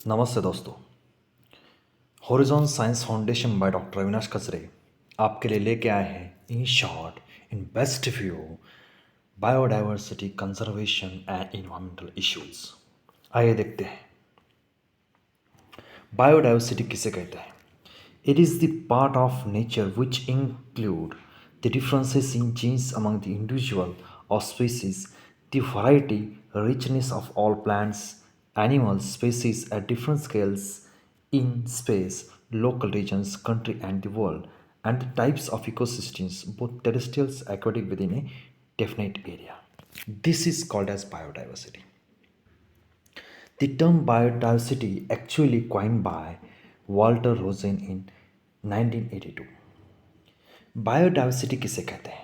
नमस्ते दोस्तों। Horizon science foundation by doctor Avinash Kachare आपके लिए लेके आए हैं in short in best view biodiversity conservation and environmental issues. आइए देखते हैं बायोडाइवर्सिटी किसे कहते हैं। It is the part of nature which include the differences in genes among the individual और species, the variety richness of all plants, animals, species at different scales in space, local regions, country, and the world, and the types of ecosystems, both terrestrial, aquatic, within a definite area. This is called as biodiversity. The term biodiversity actually coined by Walter Rosen in 1982. Biodiversity किसे कहते हैं?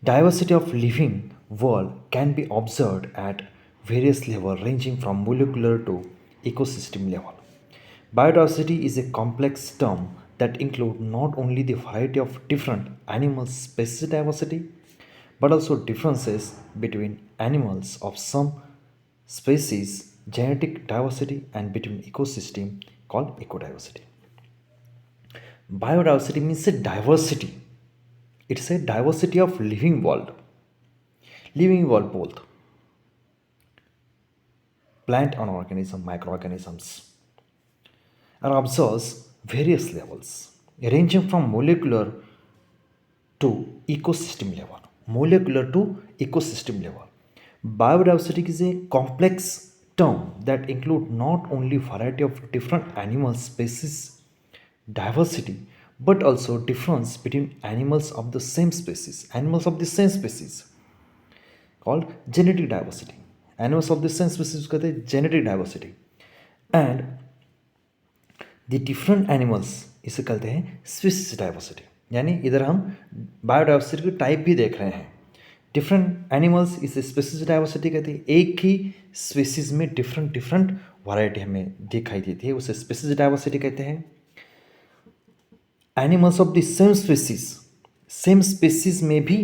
Diversity of living world can be observed at various level ranging from molecular to ecosystem level. Biodiversity is a complex term that includes not only the variety of different animal species diversity, but also differences between animals of some species, genetic diversity, and between ecosystem called ecodiversity. Biodiversity means a diversity. It's a diversity of living world. Living world both plant and organism, microorganisms are observed various levels ranging from molecular to ecosystem level. Molecular to ecosystem level. Biodiversity is a complex term that includes not only variety of different animal species diversity but also difference between animals of the same species called genetic diversity. Animals of the same species कहते हैं genetic diversity and the different animals इसे कहते हैं species diversity. यानी इधर हम biodiversity के type भी देख रहे हैं. डिफरेंट एनिमल्स इसे स्पीसीज डाइवर्सिटी कहते हैं. एक ही स्पीसीज में डिफरेंट वैरायटी हमें दिखाई देती है, उसे स्पीसीज डाइवर्सिटी कहते हैं. Animals of the same species में भी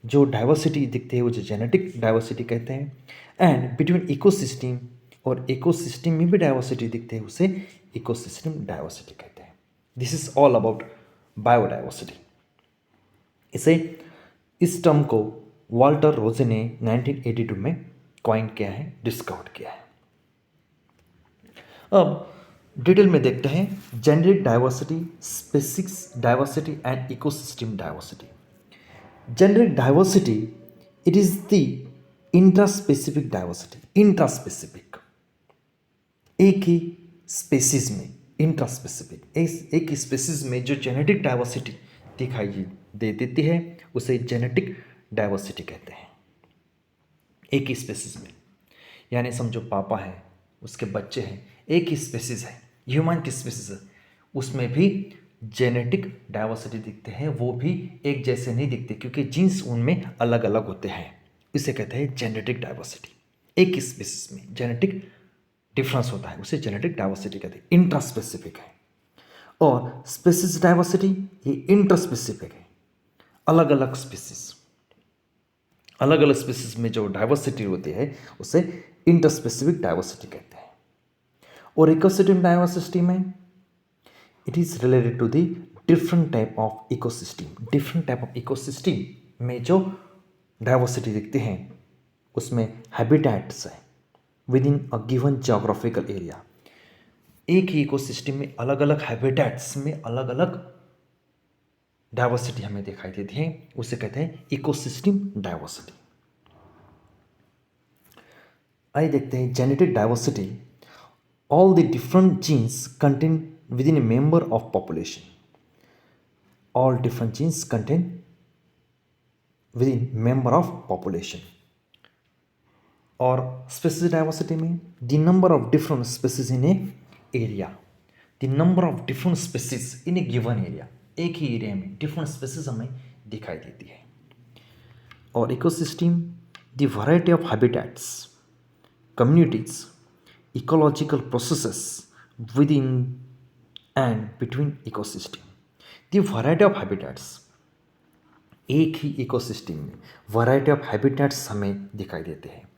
जो डाइवर्सिटी दिखती है उसे जेनेटिक डाइवर्सिटी कहते हैं. एंड बिटवीन इकोसिस्टम और इकोसिस्टम में भी डाइवर्सिटी दिखती है, उसे इकोसिस्टम डाइवर्सिटी कहते हैं. This is all about biodiversity. इस टर्म को वाल्टर रोजे ने 1982 में कॉइन किया है, डिस्कवर किया है. अब डिटेल में देखते हैं genetic diversity, species diversity and ecosystem diversity. Genetic diversity it is the intraspecific diversity. Intraspecific एक ही स्पेसीज में, इंट्रास्पेसिफिक एक ही स्पेसीज में जो जेनेटिक डाइवर्सिटी दिखाई दे देती है उसे जेनेटिक डाइवर्सिटी कहते हैं. एक ही स्पेसीज में, यानी समझो पापा है, उसके बच्चे हैं, एक ही स्पेसीज है, ह्यूमन की स्पेसीज है, उसमें भी जेनेटिक डाइवर्सिटी दिखते हैं. वो भी एक जैसे नहीं दिखते क्योंकि जीन्स उनमें अलग अलग होते हैं. इसे कहते हैं जेनेटिक डाइवर्सिटी. एक ही स्पेसीज में जेनेटिक डिफरेंस होता है, उसे जेनेटिक डाइवर्सिटी कहते हैं. इंट्रास्पेसिफिक है. और स्पेसीज डाइवर्सिटी ये इंटरस्पेसिफिक है. अलग अलग स्पीसीज में जो डाइवर्सिटी होती है उसे इंटरस्पेसिफिक डाइवर्सिटी कहते हैं. और इकोसिस्टम डाइवर्सिटी में it is related to the different type of ecosystem. Different type of ecosystem में जो डाइवर्सिटी दिखती हैं उसमें हैबिटेट्स है within a given geographical area. एक ही इकोसिस्टम में अलग अलग हैबिटेट्स में अलग अलग डाइवर्सिटी हमें दिखाई देती है, उसे कहते हैं इकोसिस्टम डाइवर्सिटी. आइए देखते हैं genetic diversity. All the different genes contain within a member of population. All different genes contain within member of population. और स्पेसीज डाइवर्सिटी में the number of different species in a area. The number of different species in a given area. एक ही area में different species हमें दिखाई देती है. और ecosystem the variety of habitats, communities, ecological processes within and between ecosystem. The variety of habitats, एक ही इकोसिस्टम में वैरायटी ऑफ हैबिटेट्स हमें दिखाई देते हैं,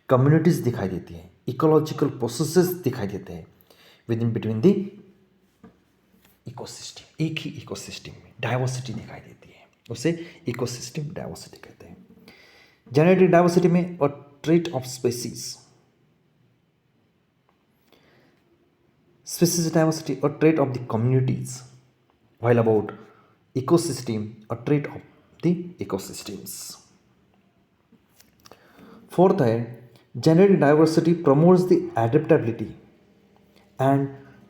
कम्युनिटीज दिखाई देती हैं, इकोलॉजिकल प्रोसेसेस दिखाई देते हैं. With in between the ecosystem, एक ही इकोसिस्टम में डाइवर्सिटी दिखाई देती है, उसे इकोसिस्टम डाइवर्सिटी कहते हैं। जेनेटिक डाइवर्सिटी में अ trait of species, species diversity a trait of the communities, while about ecosystem a trait of the ecosystems. Fourth है genetic diversity promotes the adaptability and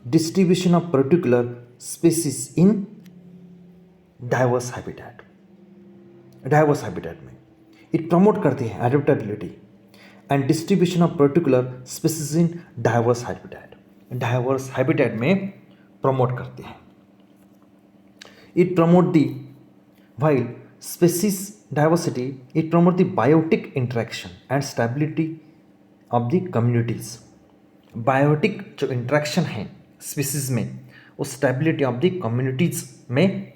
distribution of particular species in diverse habitat में it promote करती है adaptability and distribution of particular species in diverse habitat में promote करती है। it promote the while species diversity it promote the biotic interaction and stability of the communities। Biotic जो interaction है species में, उस stability of the communities में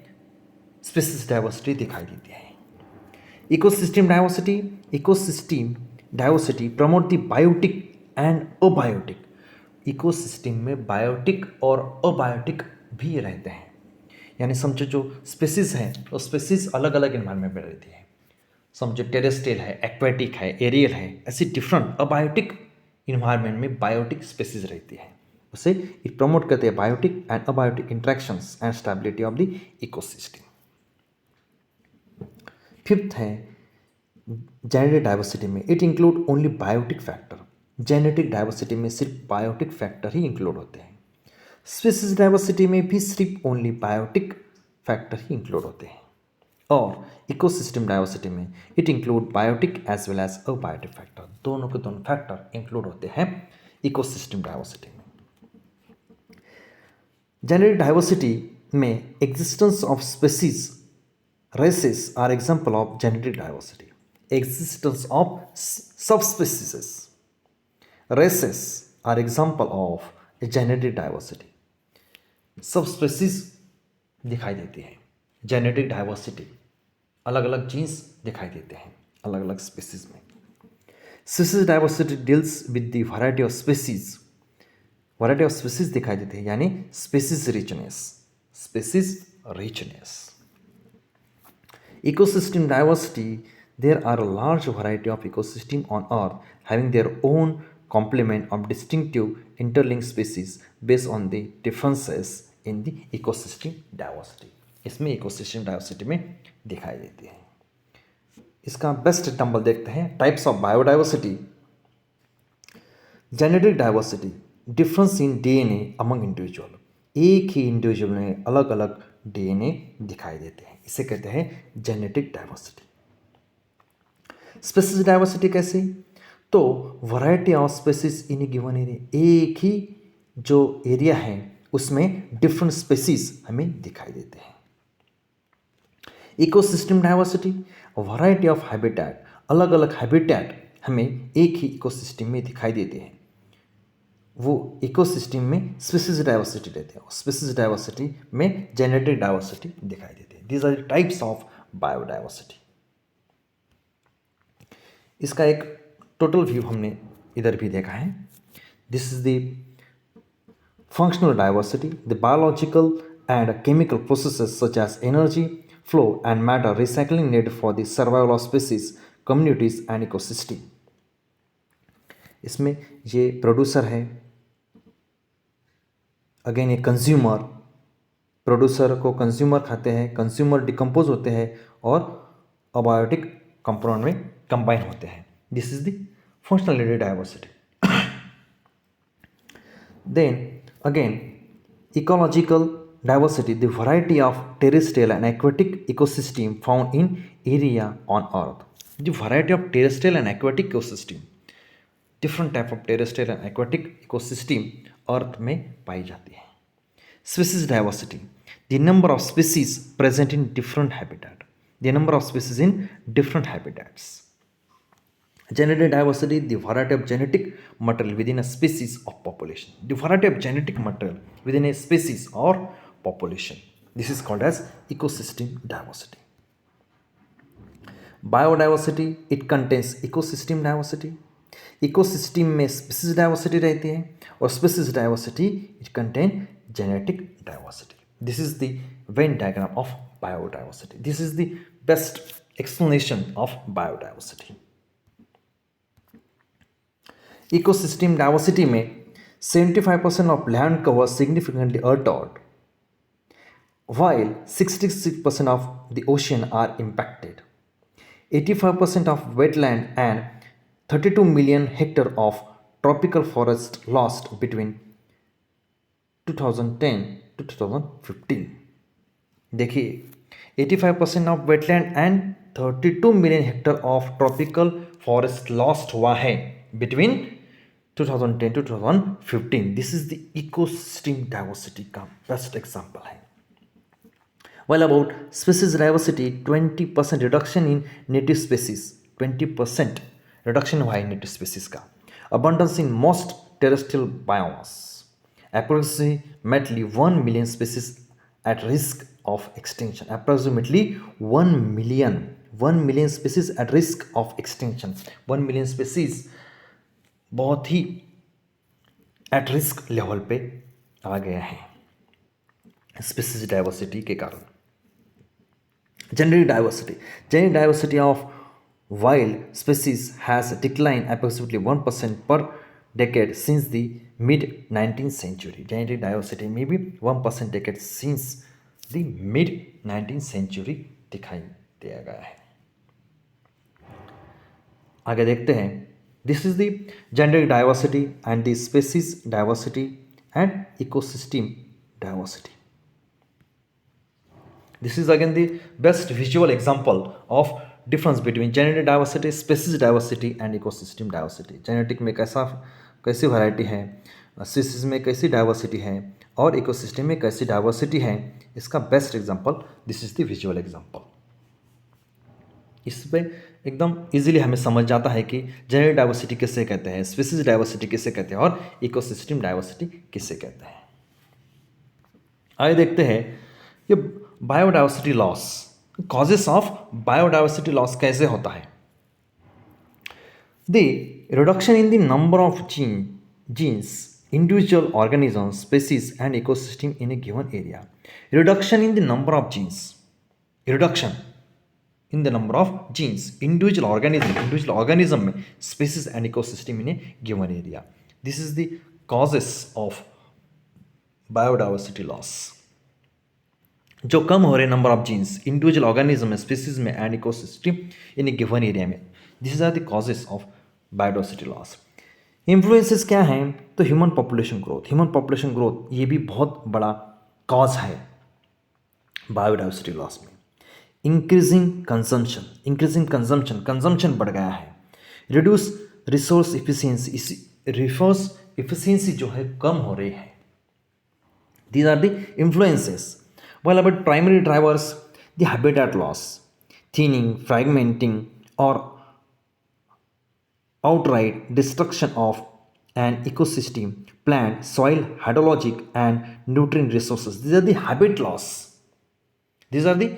species diversity दिखाई देती है। Ecosystem diversity promote the biotic and abiotic. Ecosystem में biotic और अबायोटिक भी रहते हैं, यानी समझो जो स्पीसीज हैं वो स्पीसीज अलग अलग इन्वायरमेंट में रहती है। समझो टेरेस्ट्रियल है, एक्वेटिक है, एरियल है, ऐसी डिफरेंट अबायोटिक इन्वायरमेंट में बायोटिक स्पीसीज रहती है, उसे इट प्रमोट करते हैं biotic and abiotic interactions and stability of the ecosystem. Fifth है जेनेटिक डाइवर्सिटी में it include only biotic factor. Genetic diversity में सिर्फ बायोटिक फैक्टर ही इंक्लूड होते हैं। स्पीसीज डाइवर्सिटी में भी सिर्फ ओनली बायोटिक फैक्टर ही इंक्लूड होते हैं। और इकोसिस्टम डाइवर्सिटी में it include biotic as well as abiotic factor, दोनों के दोनों फैक्टर इंक्लूड होते हैं इकोसिस्टम डाइवर्सिटी में। जेनेटिक डाइवर्सिटी में existence of species races are example of genetic diversity. Existence of subspecies races are example of genetic diversity. सब species दिखाई देती है, जेनेटिक डाइवर्सिटी अलग अलग जीन्स दिखाई देते हैं अलग अलग स्पीसीज में। Species diversity deals with the variety of species, variety of species दिखाई देते हैं, यानी species richness. Ecosystem diversity, there are a large variety of ecosystem on earth having their own complement of distinctive interlinked species based on the differences in the ecosystem diversity। इसमें ecosystem diversity में दिखाई देती है। इसका best example देखते हैं, types of biodiversity. Genetic diversity difference in DNA among individual, एक ही individual में अलग अलग डीएनए दिखाई देते हैं, इसे कहते हैं जेनेटिक डाइवर्सिटी। स्पीसीज डाइवर्सिटी कैसे, तो variety of species in a given area, एक ही जो एरिया है उसमें डिफरेंट स्पीसीज हमें दिखाई देते हैं। Ecosystem diversity variety of habitat, अलग अलग हैबिटेट हमें एक ही इकोसिस्टम में दिखाई देते हैं, वो इकोसिस्टम में स्पीसीज डाइवर्सिटी रहते हैं, स्पीसीज डाइवर्सिटी में जेनेटिक डाइवर्सिटी दिखाई देती है। These are the types of biodiversity. इसका एक टोटल व्यू हमने इधर भी देखा है। This is the functional diversity, the biological and chemical processes such as energy flow and matter recycling need for the survival of species, communities and ecosystem. इसमें ये producer है, अगेन ये कंज्यूमर, प्रोड्यूसर को कंज्यूमर खाते हैं, consumer decompose होते हैं और अबायोटिक कंपाउंड में कंबाइन होते हैं। This is the functional diversity. Then again ecological diversity, the variety of terrestrial and aquatic ecosystem found in area on earth. The variety of terrestrial and aquatic ecosystem, different type of terrestrial and aquatic ecosystem earth में पाई जाती है। Species diversity, the number of species present in different habitat, the number of species in different habitats. Genetic diversity, the variety of genetic material within a species of population, the variety of genetic material within a species और population, this is called as ecosystem diversity. Biodiversity, it contains ecosystem diversity. Ecosystem में species diversity रहती है और species diversity it contain genetic diversity. This is the Venn diagram of biodiversity. This is the best explanation of biodiversity. Ecosystem diversity में 75% of land cover significantly altered, while 66% of the ocean are impacted. 85% of wetland and 32 million hectare of tropical forest lost between 2010 to 2015. देखिए 85% of wetland and 32 million hectare of tropical forest lost हुआ है between 2010 to 2015. This is the ecosystem diversity का best example है. Well about species diversity 20% reduction in native species. 20% reduction हुआ है native species का. Abundance in most terrestrial biomass. Approximately 1 million species at risk of extinction. Approximately 1 million species at risk of extinction. 1 million species बहुत ही at risk level पे आ गया है species diversity के कारण. Genetic diversity of wild species has declined approximately 1% per decade since the mid 19th century. Genetic diversity में भी 1% decade since the mid 19th century दिखाई दिया गया है. आगे देखते हैं. This is the genetic diversity and the species diversity and ecosystem diversity. This is again the best visual example of difference between genetic diversity, species diversity and ecosystem diversity. Genetic में कैसी variety है, species में कैसी diversity है और ecosystem में कैसी diversity है, इसका best example this is the visual example. इस पे एकदम इजीली हमें समझ जाता है कि जेनेटिक डाइवर्सिटी किसे कहते हैं, स्पीसीज डाइवर्सिटी किसे कहते हैं और इकोसिस्टम डाइवर्सिटी किसे कहते हैं. आइए देखते हैं ये biodiversity loss, causes of biodiversity loss कैसे होता है. The reduction in the number of genes, individual organisms, species and ecosystem in a given area. Reduction in the number of genes, reduction in the number of genes, individual organism में, species and ecosystem in a given area. This is the causes of biodiversity loss. जो कम हो रहे number of genes individual organism में, species में and ecosystem in a given area में, this are the causes of biodiversity loss. Influences क्या हैं, तो ह्यूमन पॉपुलेशन ग्रोथ ये भी बहुत बड़ा कॉज है बायोडाइवर्सिटी लॉस में. इंक्रीजिंग कंजम्पशन बढ़ गया है. रिड्यूस रिसोर्स इफिशियंसी जो है कम हो रही है. These are the influences. Well, about primary drivers, the habitat loss, thinning, fragmenting, or outright destruction of an ecosystem, plant, soil, hydrologic, and nutrient resources. These are the habitat loss. These are the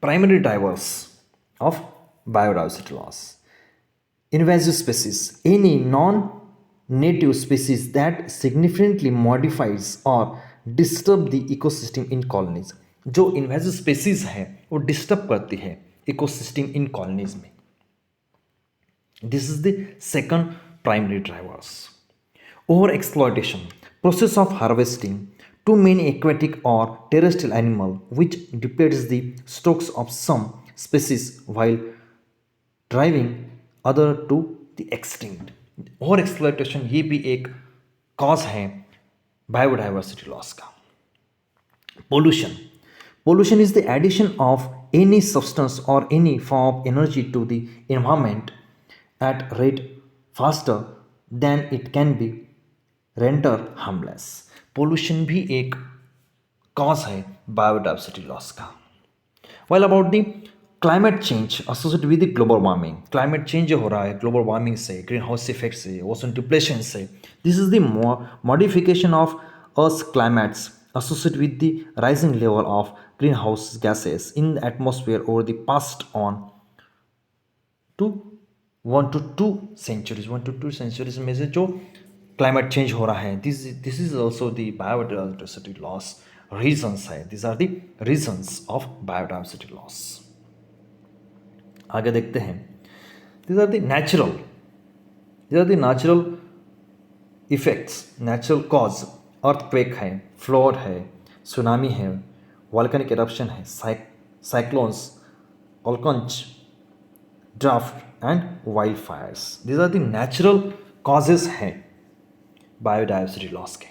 primary drivers of biodiversity loss. Invasive species, any non-native species that significantly modifies or disturb the ecosystem in colonies. जो invasive species है वो disturb करती है ecosystem in colonies में. This is the second primary drivers. Over exploitation, process of harvesting too many aquatic और terrestrial animal which depletes the stocks of some species while driving other to the extinct. Over exploitation ये भी एक cause है biodiversity loss का. Pollution is the addition of any substance or any form of energy to the environment at rate faster than it can be rendered harmless. Pollution भी एक cause है biodiversity loss का. Well, about the climate change associated with the global warming. Climate change जो हो रहा है global warming से, greenhouse effect से, ozone depletion से. This is the modification of Earth's climates associated with the rising level of greenhouse gases in the atmosphere over the past on to 1 to 2 centuries में से जो climate change हो रहा है, this is also the biodiversity loss reasons है। This are the reasons of biodiversity loss. आगे देखते हैं, this are the natural effects, natural cause. Earthquake है, फ्लड है, सुनामी है, वॉल्केनिक इरप्शन है, साइक्लोन्स, ऑल्कंच, drought and wild fires. These are the natural causes हैं बायोडाइवर्सिटी लॉस के,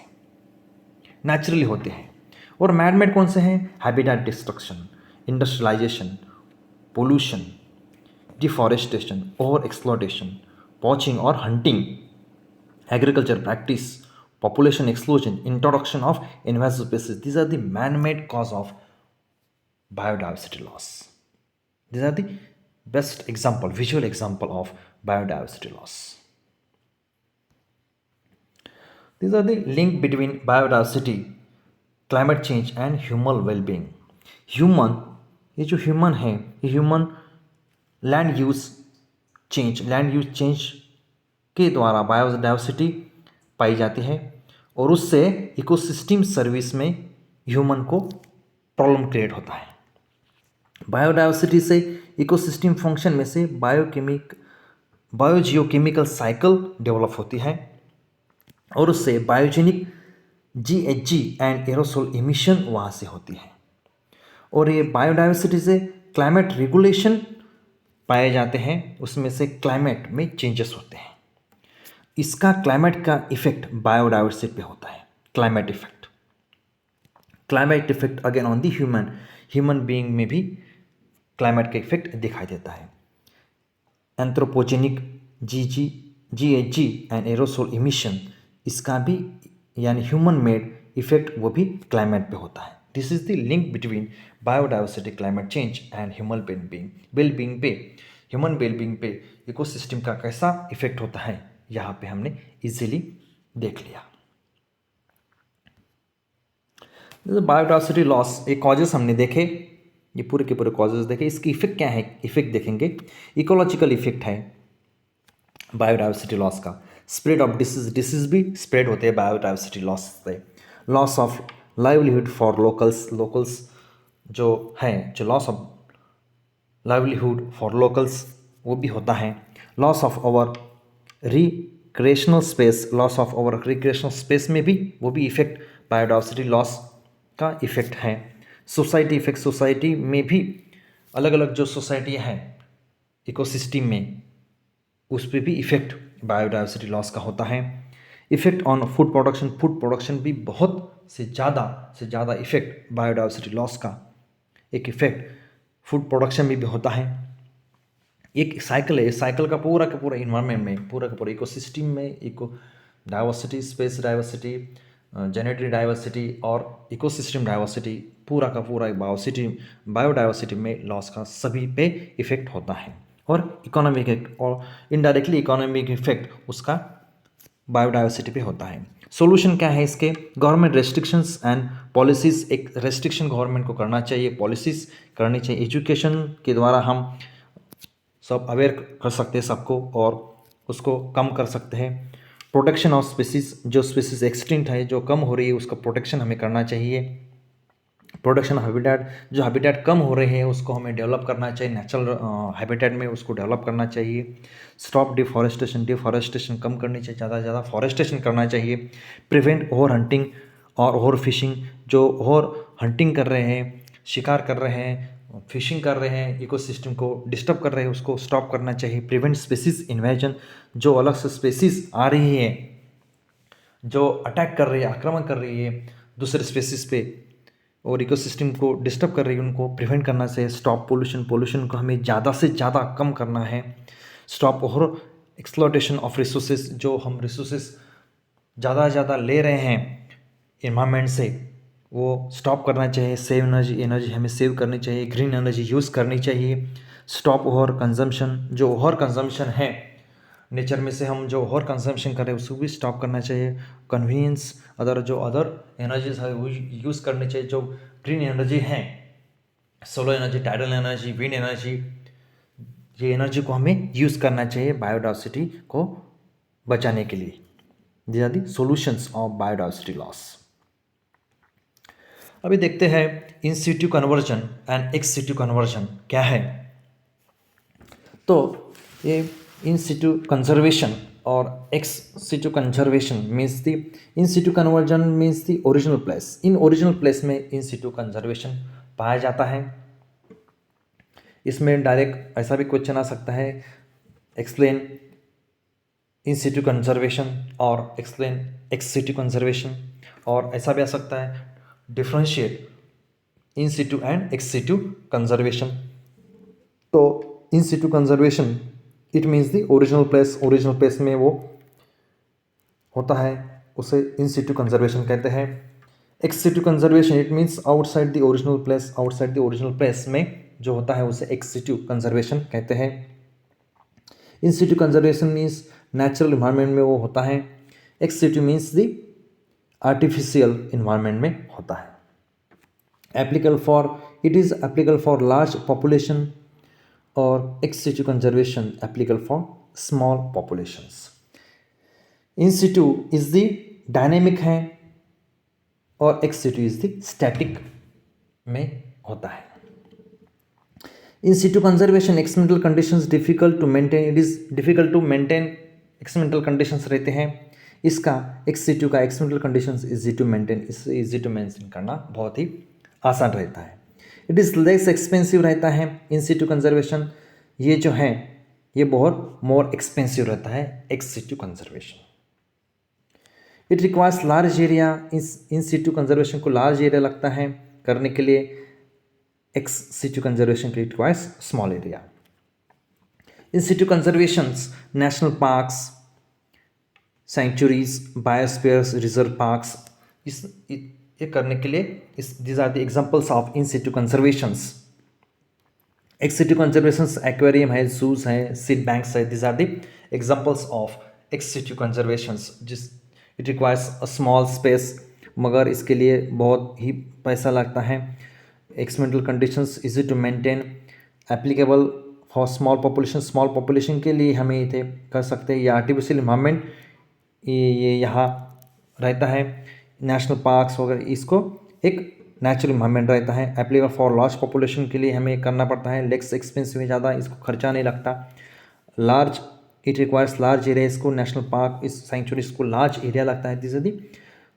नेचुरली होते हैं। और मैन-मेड कौन से हैं? Habitat destruction, industrialisation, pollution, deforestation, over exploitation, poaching और hunting, agriculture practice, population explosion, introduction of invasive species. These are the man-made cause of biodiversity loss. These are the best example, visual example of biodiversity loss. These are the link between biodiversity, climate change and human well-being. Human, ये जो human है, ये human land use change के द्वारा biodiversity पाई जाती है और उससे इकोसिस्टम सर्विस में ह्यूमन को प्रॉब्लम क्रिएट होता है। बायोडाइवर्सिटी से इकोसिस्टम फंक्शन में से बायोजियोकेमिकल साइकिल डेवलप होती है और उससे biogenic GHG and aerosol emission वहाँ से होती है। और ये बायोडाइवर्सिटी से क्लाइमेट रेगुलेशन पाए जाते हैं, उसमें से क्लाइमेट में चेंजेस होते हैं। इसका क्लाइमेट का इफेक्ट बायोडाइवर्सिटी पे होता है। Climate effect again on the human being में भी क्लाइमेट का इफेक्ट दिखाई देता है। Anthropogenic GHG and aerosol emission, इसका भी यानी ह्यूमन मेड इफेक्ट वो भी क्लाइमेट पे होता है। This is the link between biodiversity, climate change and human wellbeing पे ह्यूमन वेलबींग पे इकोसिस्टम का कैसा इफेक्ट होता है, यहाँ पे हमने इजीली देख लिया। बायोडाइवर्सिटी लॉस एक कॉजेस हमने देखे, ये पूरे के पूरे कॉजेस देखे। इसकी इफेक्ट क्या है, इफेक्ट देखेंगे। इकोलॉजिकल इफेक्ट है बायोडाइवर्सिटी लॉस का। स्प्रेड ऑफ डिसीज भी स्प्रेड होते हैं बायोडाइवर्सिटी लॉस से। Loss of livelihood for locals जो है, जो loss of livelihood for locals वो भी होता है। Loss of our recreational space में भी वो भी इफेक्ट बायोडाइवर्सिटी लॉस का इफेक्ट है। सोसाइटी में भी अलग अलग जो सोसाइटी हैं इकोसिस्टम में, उस पर भी इफेक्ट बायोडाइवर्सिटी लॉस का होता है। इफेक्ट ऑन फूड प्रोडक्शन भी बहुत से ज़्यादा इफेक्ट बायोडाइवर्सिटी लॉस का एक इफेक्ट फूड प्रोडक्शन में भी होता है। एक साइकिल है, इस साइकिल का पूरा इन्वायरमेंट में, पूरा इकोसिस्टम में, eco diversity, species diversity, genetic diversity और इकोसिस्टम डाइवर्सिटी, पूरा बायोडाइवर्सिटी में लॉस का सभी पे इफेक्ट होता है। और इकोनॉमिक इफेक्ट और इनडायरेक्टली इकोनॉमिक इफेक्ट उसका बायोडाइवर्सिटी पे होता है। सोल्यूशन क्या है इसके? गवर्नमेंट रेस्ट्रिक्शंस एंड पॉलिसीज़, एक रेस्ट्रिक्शन गवर्नमेंट को करना चाहिए, पॉलिसीज़ करनी चाहिए। एजुकेशन के द्वारा हम सब अवेयर कर सकते हैं सबको और उसको कम कर सकते हैं। प्रोटेक्शन ऑफ स्पीसीज, जो स्पीसीज एक्सटिंक्ट है, जो कम हो रही है, उसका प्रोटेक्शन हमें करना चाहिए। प्रोटेक्शन ऑफ हैबिटेट, जो हैबिटेट कम हो रहे हैं उसको हमें डेवलप करना चाहिए, नेचुरल हैबिटेट में उसको डेवलप करना चाहिए। स्टॉप डिफॉरेस्टेशन कम करनी चाहिए, ज़्यादा से ज़्यादा फॉरेस्टेशन करना चाहिए। प्रिवेंट ओवर हंटिंग और ओवर फिशिंग, जो ओवर हंटिंग कर रहे हैं, शिकार कर रहे हैं, फिशिंग कर रहे हैं, इकोसिस्टम को डिस्टर्ब कर रहे हैं, उसको स्टॉप करना चाहिए। प्रिवेंट स्पीसीज इन्वेजन, जो अलग से स्पीसीज आ रही है, जो अटैक कर रही है, आक्रमण कर रही है दूसरे स्पीसीज पे और इकोसिस्टम को डिस्टर्ब कर रही है, उनको प्रिवेंट करना चाहिए। स्टॉप पोल्यूशन को हमें ज़्यादा से ज़्यादा कम करना है। Stop over exploitation of resources, जो हम रिसोर्सेज ज़्यादा से ज़्यादा ले रहे हैं इन्वायरमेंट से, वो स्टॉप करना चाहिए। सेव एनर्जी हमें सेव करनी चाहिए, ग्रीन एनर्जी यूज़ करनी चाहिए। स्टॉप ओवर कंजम्पशन, जो ओवर कंजम्पशन है नेचर में से, हम जो ओवर कंजम्पशन कर रहे हैं उसको भी स्टॉप करना चाहिए। कन्वीनियंस, अदर एनर्जीज है वो यूज़ करनी चाहिए। जो ग्रीन एनर्जी है, solar energy, tidal energy, wind energy, ये एनर्जी को हमें यूज़ करना चाहिए बायोडाइवर्सिटी को बचाने के लिए। These are the solutions of biodiversity loss. अभी देखते हैं in situ conversion and ex situ conversion क्या है। तो ये इन सिटू कंजर्वेशन और ex situ conservation means the in situ conversion means the original place. In original place में in situ conservation पाया जाता है। इसमें डायरेक्ट ऐसा भी क्वेश्चन आ सकता है, एक्सप्लेन इन सिटू कंजर्वेशन और एक्सप्लेन एक्स सिटू कंजर्वेशन, और ऐसा भी आ सकता है differentiate in situ and ex situ conservation. तो in situ conservation it means the original place में वो होता है, उसे इन सिटू कंजर्वेशन कहते हैं। X situ conservation it means outside the original place में जो होता है उसे एक्स सिटू कंजर्वेशन कहते हैं। In situ conservation means natural environment में वो होता है। Ex situ means the artificial environment में होता है। It is applicable for large population और ex situ conservation applicable for small populations. In situ is the dynamic है और ex situ is the static में होता है। In situ conservation experimental conditions difficult to maintain experimental conditions रहते हैं। इसका ex situ का experimental conditions easy to maintain करना बहुत ही आसान रहता है। इट इज़ लेस एक्सपेंसिव रहता है। इन सिटू कंजर्वेशन ये जो है ये बहुत मोर एक्सपेंसिव रहता है ex situ conservation. It requires large area. In situ conservation को लार्ज एरिया लगता है करने के लिए। एक्स सिटू कंजर्वेशन के requires small area. In situ conservations national parks, sanctuaries, biospheres, reserve parks, ये करने के लिए these are the examples of in situ conservations. Ex situ conservations aquarium है, जूस है, सीड बैंक्स है, these are the examples of ex situ conservations. It requires a small space, मगर इसके लिए बहुत ही पैसा लगता है। Experimental conditions easy to maintain, applicable for small population के लिए हमें ये कर सकते हैं। ये आर्टिफिशियल इन्वायरमेंट ये यहाँ रहता है। नेशनल पार्क्स वगैरह इसको एक नेचुरल इन्वायरमेंट रहता है। एप्लीकेबल फॉर लार्ज पॉपुलेशन के लिए हमें करना पड़ता है। लेस एक्सपेंसिव है, ज़्यादा इसको खर्चा नहीं लगता। इट रिक्वायर्स लार्ज एरिया, इसको नेशनल पार्क इस सेंचुरीज को लार्ज एरिया लगता है। This is the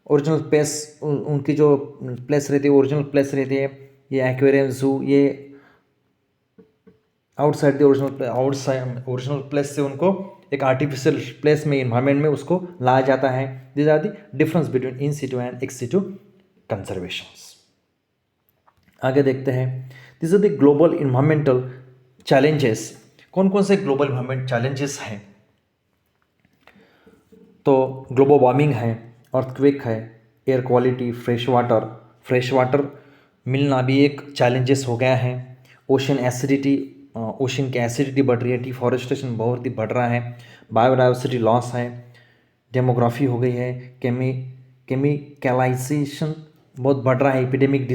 original place, उनकी जो प्लेस रहती है ओरिजिनल प्लेस रहती है। ये एक्वेरियम, जू, ये आउटसाइड ओरिजिनल प्लेस से उनको एक आर्टिफिशियल प्लेस में इन्वायरमेंट में उसको लाया जाता है। This are the difference between in situ and ex situ conservations. आगे देखते हैं this are the global environmental challenges. कौन कौन से ग्लोबल इन्वायरमेंट चैलेंजेस हैं? तो ग्लोबल वार्मिंग है, अर्थक्वेक है, एयर क्वालिटी, फ्रेश वाटर मिलना भी एक चैलेंजेस हो गया है। ओशन की एसिडिटी बढ़ रही है, डिफॉरेस्टेशन बहुत ही बढ़ रहा है, बायोडाइवर्सिटी लॉस है, डेमोग्राफी हो गई है, केमिकलाइजेशन बहुत बढ़ रहा है, एपिडेमिक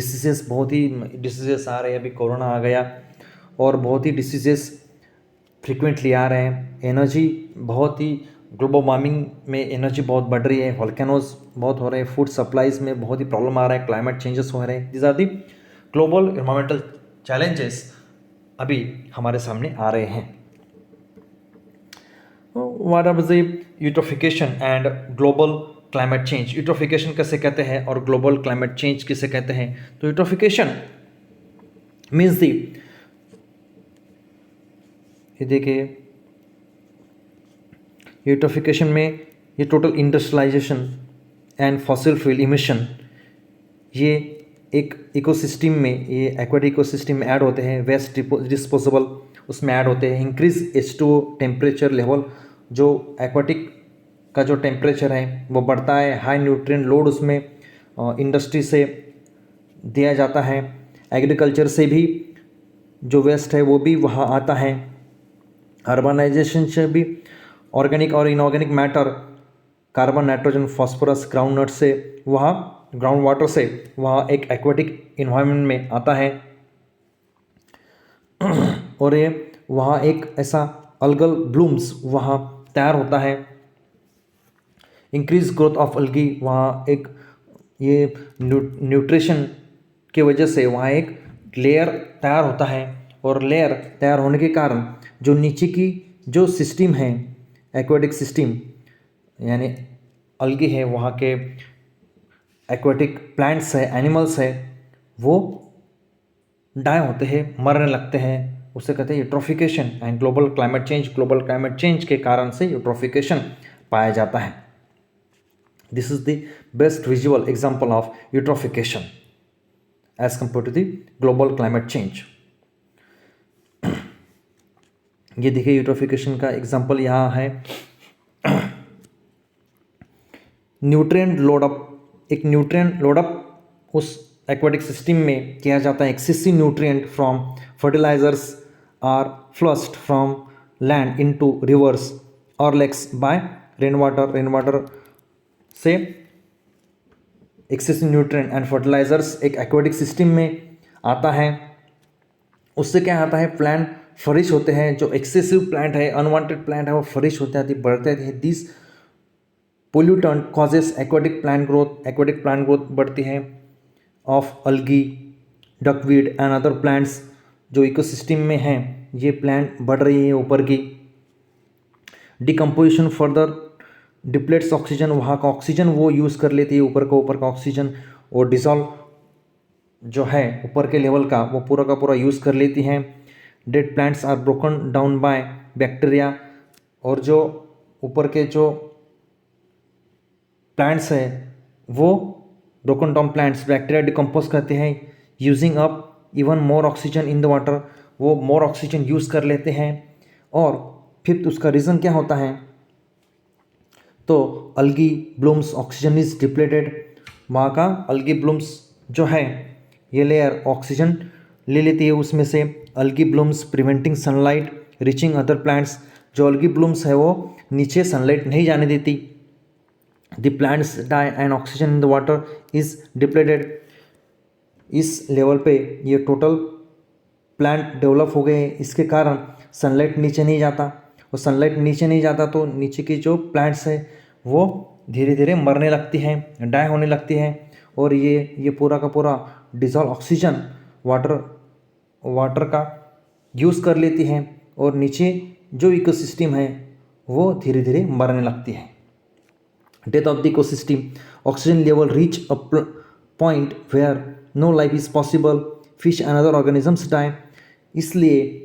बहुत ही डिसीजेस आ रहे हैं। अभी कोरोना आ गया और बहुत ही डिसीजेस फ्रिक्वेंटली आ रहे हैं। एनर्जी बहुत ही ग्लोबल वार्मिंग में एनर्जी बहुत बढ़ रही है, वोल्केनोज बहुत हो रहे हैं, फूड सप्लाईज में बहुत ही प्रॉब्लम आ रहा है, क्लाइमेट चेंजेस हो रहे हैं। This are the global environmental challenges अभी हमारे सामने आ रहे हैं। What are the eutrophication and global climate change? Eutrophication कैसे कहते हैं और ग्लोबल क्लाइमेट चेंज किसे कहते हैं? तो यूट्रोफिकेशन मीन्स दी, ये देखिए यूट्रोफिकेशन में ये total industrialisation and fossil fuel emission, ये एक इकोसिस्टम में, ये एक्वाटिक इकोसिस्टम में ऐड होते हैं। वेस्ट डिस्पोजेबल उसमें ऐड होते हैं। इंक्रीज H2O टेम्परेचर लेवल, जो एक्वाटिक का जो टेम्परेचर है वो बढ़ता है। हाई न्यूट्रिएंट लोड उसमें इंडस्ट्री से दिया जाता है। एग्रीकल्चर से भी जो वेस्ट है वो भी वहाँ आता है। अर्बनाइजेशन से भी ऑर्गेनिक और inorganic matter, carbon, nitrogen, phosphorus ground से वहाँ ग्राउंड वाटर से वहाँ एक एक्वाटिक इन्वायरमेंट में आता है। और ये वहाँ एक ऐसा अल्गल ब्लूम्स वहाँ तैयार होता है। इंक्रीज ग्रोथ ऑफ अलगी, वहाँ एक ये न्यूट्रिशन की वजह से वहाँ एक लेयर तैयार होता है, और लेयर तैयार होने के कारण जो नीचे की जो सिस्टम है एक्वेटिक सिस्टम यानी अलगी है, वहाँ के एक्वेटिक प्लांट्स है, एनिमल्स है, वो डाई होते हैं, मरने लगते हैं। उसे कहते हैं eutrophication. And global climate change के कारण से यूट्रोफिकेशन पाया जाता है। This is the best visual example of eutrophication as compare to the global climate change. ये देखिए यूट्रोफिकेशन का एग्जांपल यहाँ है। न्यूट्रिएंट लोडअप, एक न्यूट्रिएंट लोडअप उस एक्वेटिक सिस्टम में किया जाता है। Excessive nutrient from fertilisers are flushed from land into rivers और लेक्स बाय रेन वाटर से एक्सेसिव न्यूट्रिएंट एंड फर्टिलाइजर्स एक एक्वेटिक सिस्टम में आता है। उससे क्या आता है, प्लांट फ्लरिश होते हैं। जो एक्सेसिव प्लांट है, अनवांटेड प्लांट है, वो फ्लरिश होते हैं, बढ़ते हैं। This pollutant causes aquatic plant growth बढ़ती है of algae, duckweed and other plants. जो इकोसिस्टम में हैं ये प्लांट बढ़ रही है ऊपर की। डिकम्पोजिशन फर्दर डिप्लेट्स ऑक्सीजन, वहाँ का ऑक्सीजन वो यूज़ कर लेती है, ऊपर का ऑक्सीजन, और डिसॉल्व जो है ऊपर के लेवल का वो पूरा का पूरा यूज़ कर लेती हैं। Dead plants are broken down by bacteria, और जो ऊपर के जो प्लांट्स है वो broken down plants bacteria decompose करते हैं, using up even more oxygen in the water, वो मोर ऑक्सीजन यूज़ कर लेते हैं। और फिफ्थ उसका रीज़न क्या होता है, तो अलगी ब्लूम्स ऑक्सीजन इज डिप्लेटेड। वहाँ का अलगी ब्लूम्स जो है ये लेयर ऑक्सीजन ले लेती है उसमें से। Algae blooms preventing sunlight reaching other plants, जो अलगी ब्लूम्स है वो नीचे सनलाइट नहीं जाने देती। The plants die and oxygen in the water is depleted. इस लेवल पे ये टोटल प्लांट डेवलप हो गए, इसके कारण सनलाइट नीचे नहीं जाता, और सनलाइट नीचे नहीं जाता तो नीचे की जो प्लांट्स है वो धीरे धीरे मरने लगती हैं, डाई होने लगती हैं, और ये पूरा का पूरा डिजॉल्व ऑक्सीजन वाटर का यूज़ कर लेती हैं, और नीचे जो इकोसिस्टम है वो धीरे धीरे मरने लगती है। Death of the ecosystem, oxygen level reach a point where no life is possible, fish and other organisms die. इसलिए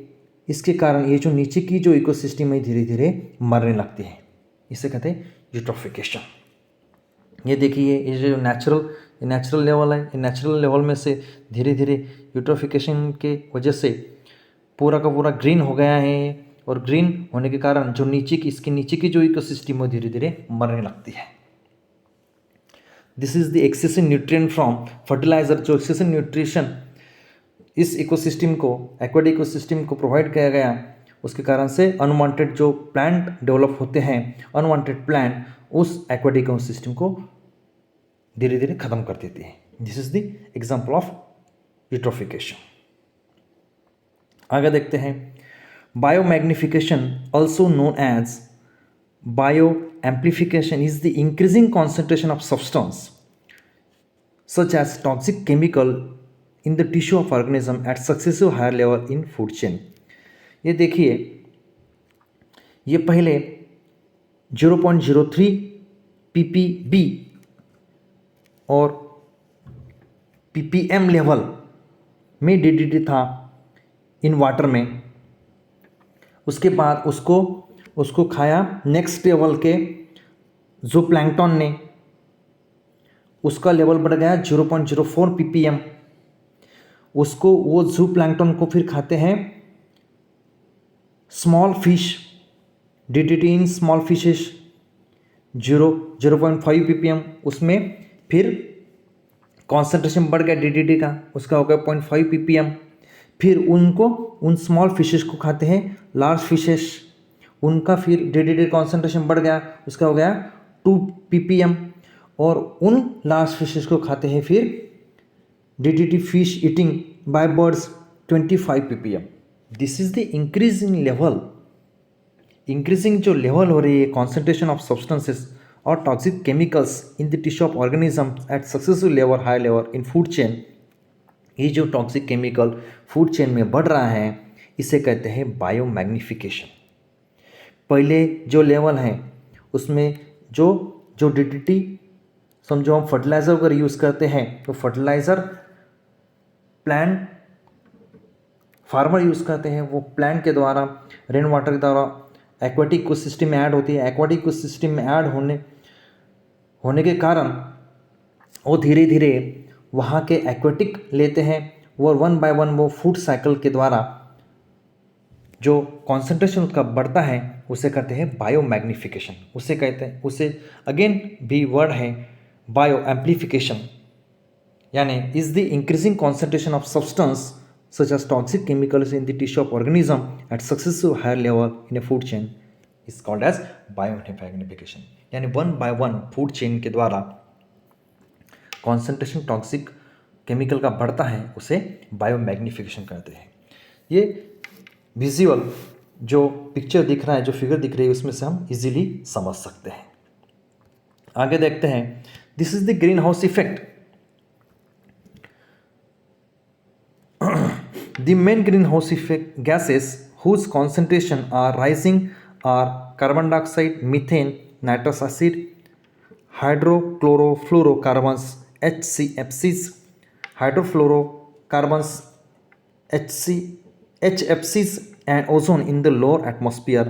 इसके कारण ये जो नीचे की जो इकोसिस्टम है धीरे धीरे मरने लगती है। इसे कहते हैं यूट्रोफिकेशन। ये देखिए ये जो नेचुरल लेवल है, नेचुरल लेवल में से धीरे धीरे यूट्रोफिकेशन के वजह से पूरा का पूरा ग्रीन हो गया है, और ग्रीन होने के कारण जो इसके नीचे की जो इकोसिस्टम है धीरे धीरे मरने लगती है। This is the excessive nutrient from fertiliser, जो एक्सेसिव न्यूट्रिशन इस इकोसिस्टम को एक्वेटिक इकोसिस्टम को प्रोवाइड किया गया, उसके कारण से अनवांटेड जो प्लांट डेवलप होते हैं, अनवांटेड प्लांट उस एक्वेटिक इकोसिस्टम को धीरे धीरे खत्म कर देती है। This is the example of eutrophication. आगे देखते हैं, biomagnification also known as bio amplification is the increasing concentration of substance such as toxic chemical in the tissue of organism at successive higher level in food chain। ये देखिए ये पहले 0.03 ppb और ppm level में DDT था in water में। उसके बाद उसको खाया नेक्स्ट लेवल के ज़ूप्लैंक्टन ने, उसका लेवल बढ़ गया 0.04 ppm। वो ज़ूप्लैंक्टन को फिर खाते हैं small fish, DDT in small fishes 0.5 ppm। उसमें फिर कॉन्सेंट्रेशन बढ़ गया DDT का, उसका हो गया 0.5 ppm। फिर उन स्मॉल फिशेस को खाते हैं लार्ज फिशेस, उनका फिर DDT कॉन्सेंट्रेशन बढ़ गया, उसका हो गया 2 ppm। और उन लार्ज फिशेस को खाते हैं फिर DDT fish eating bye birds 25 ppm। This is the increasing जो लेवल हो रही है कॉन्सेंट्रेशन ऑफ सब्सटेंसेस और toxic chemicals in the tissue of organism at successive level high level in food chain. ये जो टॉक्सिक केमिकल फूड चेन में बढ़ रहा है इसे कहते हैं बायोमैग्निफिकेशन। पहले जो लेवल है उसमें जो जो डीडीटी समझो हम फर्टिलाइज़र अगर यूज़ करते हैं तो फर्टिलाइज़र प्लांट फार्मर यूज़ करते हैं, वो प्लांट के द्वारा रेन वाटर के द्वारा एक्वाटिक इकोसिस्टम में ऐड होती है। एक्वाटिक इकोसिस्टम में ऐड होने के कारण वो धीरे धीरे वहाँ के एक्वाटिक लेते हैं और वन बाय वन वो फूड साइकिल के द्वारा जो कॉन्सेंट्रेशन उसका बढ़ता है उसे कहते हैं बायोमैग्निफिकेशन। उसे कहते हैं, उसे अगेन भी वर्ड है बायो एम्प्लीफिकेशन, यानी is the increasing concentration of substance such as toxic chemicals in the tissue of organism at successive higher level in a food chain is called as biomagnification. यानी one by one food chain के द्वारा concentration toxic chemical का बढ़ता है उसे biomagnification कहते हैं। ये विजुअल जो पिक्चर दिख रहा है, जो फिगर दिख रही है, उसमें से हम इजीली समझ सकते हैं। आगे देखते हैं, this is the green house effect. The main greenhouse effect gases whose concentration are rising are carbon dioxide, methane, nitrous acid, hydrochlorofluorocarbons HCFCs, hydrofluorocarbons HFCs and ozone in the lower atmosphere।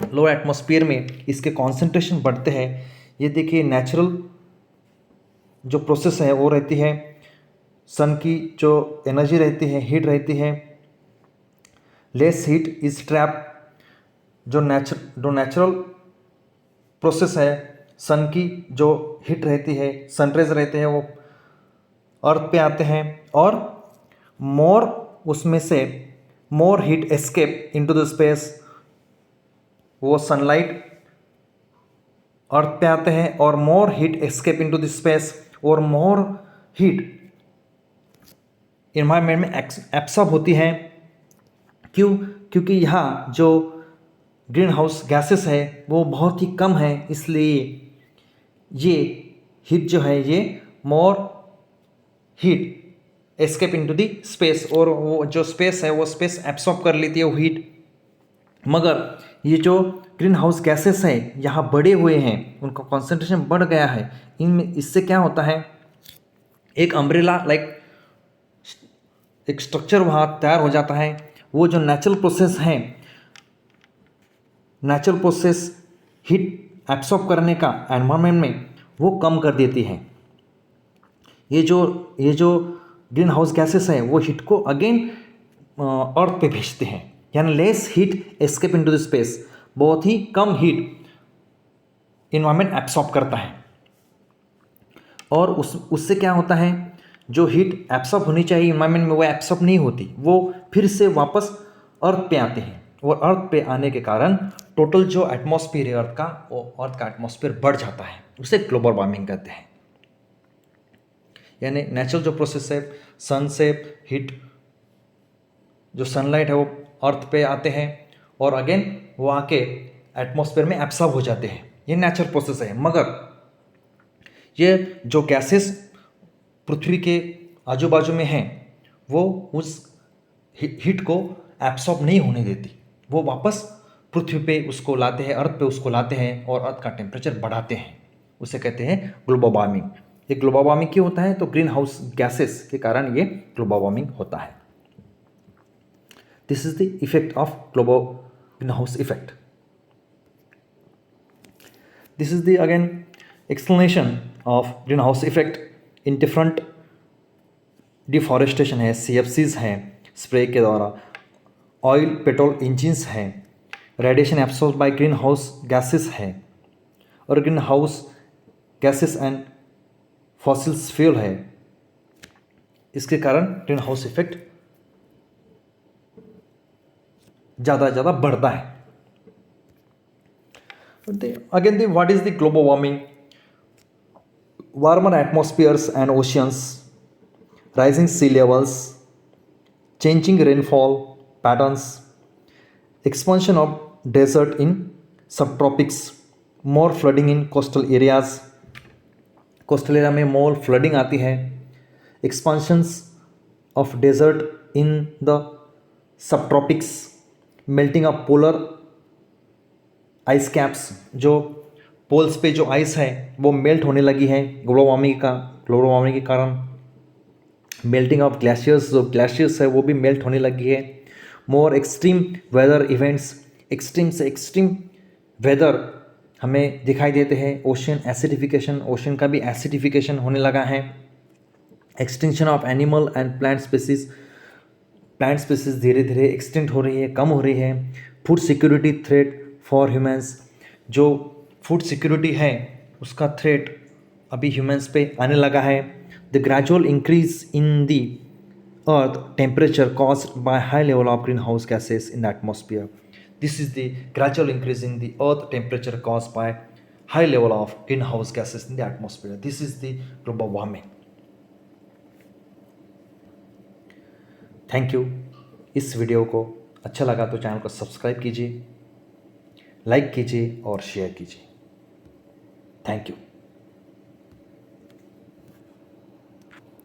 Lower atmosphere में इसके concentration बढ़ते हैं। ये देखिए natural जो process है वो रहती है, सन की जो एनर्जी रहती है, हीट रहती है, लेस हीट इज ट्रैप। जो नेचुरल प्रोसेस है, सन की जो हीट रहती है, सनरेज रहते हैं, वो अर्थ पे आते हैं और मोर उसमें से more heat escape into the space. वो सनलाइट अर्थ पे आते हैं और more heat escape into the space और मोर हीट इन्वायरमेंट में एब्सॉर्ब होती है। क्यों? क्योंकि यहाँ जो ग्रीन हाउस गैसेस है वो बहुत ही कम है, इसलिए ये हीट जो है ये more heat escape into the space, और वो जो स्पेस है वो स्पेस एब्सॉर्ब कर लेती है वो हीट। मगर ये जो ग्रीन हाउस गैसेस है यहाँ बढ़े हुए हैं, उनका कॉन्सेंट्रेशन बढ़ गया है। इनमें इससे क्या होता है, एक अम्ब्रेला लाइक एक स्ट्रक्चर वहाँ तैयार हो जाता है। वो जो नेचुरल प्रोसेस है, नेचुरल प्रोसेस हीट एब्सॉर्ब करने का एनवायरनमेंट में वो कम कर देती है। ये जो ग्रीन हाउस गैसेस है वो हीट को अगेन अर्थ पे भेजते हैं, यानी less heat escape into the space, बहुत ही कम हीट इन्वायरमेंट एब्सॉर्ब करता है। और उससे क्या होता है, जो हीट एब्सॉर्ब होनी चाहिए इन्वायरमेंट में वो एब्सॉर्ब नहीं होती, वो फिर से वापस अर्थ पे आते हैं। और अर्थ पे आने के कारण टोटल जो एटमॉस्फेयर है अर्थ का, वो अर्थ का एटमॉस्फेयर बढ़ जाता है। उसे ग्लोबल वार्मिंग कहते हैं। यानी नेचुरल जो प्रोसेस है, सन से हीट जो सनलाइट है वो अर्थ पे आते हैं और अगेन वो आके एटमॉस्फेयर में एब्सॉर्ब हो जाते हैं। ये नेचुरल प्रोसेस है। मगर ये जो गैसेस पृथ्वी के आजू बाजू में हैं वो उस हीट को एब्सॉर्ब नहीं होने देती, वो वापस पृथ्वी पे उसको लाते हैं, अर्थ पे उसको लाते हैं और अर्थ का टेम्परेचर बढ़ाते हैं। उसे कहते हैं ग्लोबल वार्मिंग। ये ग्लोबल वार्मिंग क्यों होता है, तो ग्रीन हाउस गैसेस के कारण ये ग्लोबल वार्मिंग होता है। This is the effect of global green house effect. This is the again explanation of green house effect in different deforestation है, CFCs हैं स्प्रे के द्वारा, ऑयल पेट्रोल इंजिन्स हैं, radiation absorb by green house gases है, और green house gases and fossils fuel है। इसके कारण ग्रीन हाउस इफेक्ट ज़्यादा बढ़ता है। Again what is the global warming? Warmer atmospheres and oceans, rising sea levels, changing rainfall patterns, expansion of desert in subtropics, more flooding in coastal areas, coastal area में more flooding आती है, expansions of desert in the subtropics, melting of polar ice caps, जो poles पे जो ice है वो melt होने लगी है ग्लोबल वार्मिंग के कारण, मेल्टिंग ऑफ ग्लेशियर्स, जो ग्लेशियर्स है वो भी मेल्ट होने लगी है, more extreme weather events, extreme से एक्सट्रीम वेदर हमें दिखाई देते हैं, ओशन एसिडिफिकेशन, ओशन का भी एसिडिफिकेशन होने लगा है, extinction of animal and plant species धीरे धीरे एक्सटिंक्ट हो रही है, कम हो रही है, food security threat for humans, जो फूड सिक्योरिटी है उसका थ्रेट अभी ह्यूमंस पे आने लगा है, the gradual increase in the earth temperature caused by high level of green house gases in the atmosphere. This is the gradual increase in the earth temperature caused by high level of greenhouse gases in the atmosphere. This is the global warming. Thank you. इस video को अच्छा लगा तो channel को subscribe कीजिए, like कीजिए और share कीजिए. Thank you.